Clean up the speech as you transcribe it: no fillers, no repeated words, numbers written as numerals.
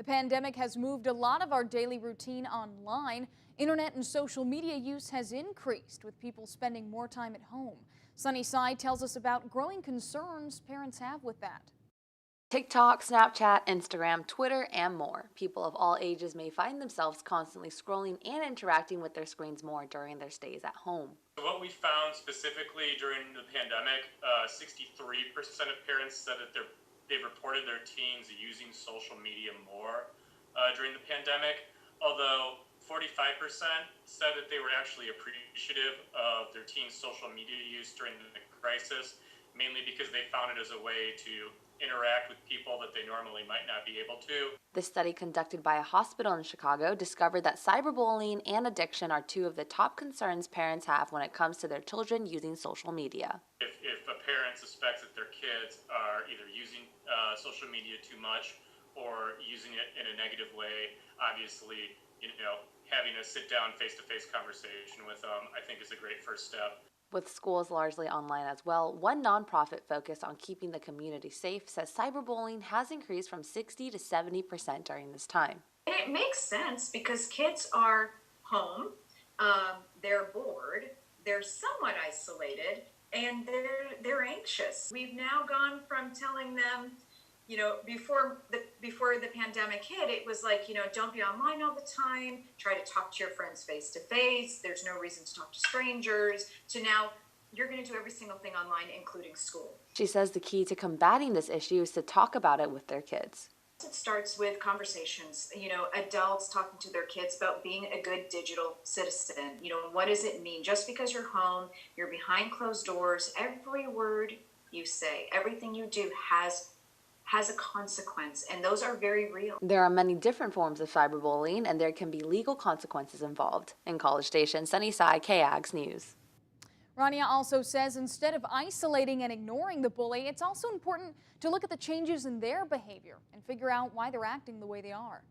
The pandemic has moved a lot of our daily routine online. Internet and social media use has increased, with people spending more time at home. Sunnyside tells us about growing concerns parents have with that. TikTok, Snapchat, Instagram, Twitter, and more. People of all ages may find themselves constantly scrolling and interacting with their screens more during their stays at home. What we found specifically during the pandemic, 63% of parents said that they've reported their teens using social media more during the pandemic, although 45% said that they were actually appreciative of their teens' social media use during the crisis, mainly because they found it as a way to interact with people that they normally might not be able to. This study conducted by a hospital in Chicago discovered that cyberbullying and addiction are two of the top concerns parents have when it comes to their children using social media. If a parent suspects that their kids are either using social media too much or using it in a negative way, obviously, having a sit-down face-to-face conversation with them, I think is a great first step. With schools largely online as well, one nonprofit focused on keeping the community safe says cyberbullying has increased from 60 to 70% during this time. And it makes sense because kids are home, they're bored, they're somewhat isolated, and they're anxious. We've now gone from telling them, before the pandemic hit, it was like, don't be online all the time, try to talk to your friends face to face, there's no reason to talk to strangers, to now you're going to do every single thing online, including school. She says the key to combating this issue is to talk about it with their kids. It starts with conversations, adults talking to their kids about being a good digital citizen. What does it mean? Just because you're home, you're behind closed doors, every word you say, everything you do has a consequence, and those are very real. There are many different forms of cyberbullying, and there can be legal consequences involved. In College Station, Sunnyside, KAGS News. Rania also says instead of isolating and ignoring the bully, it's also important to look at the changes in their behavior and figure out why they're acting the way they are.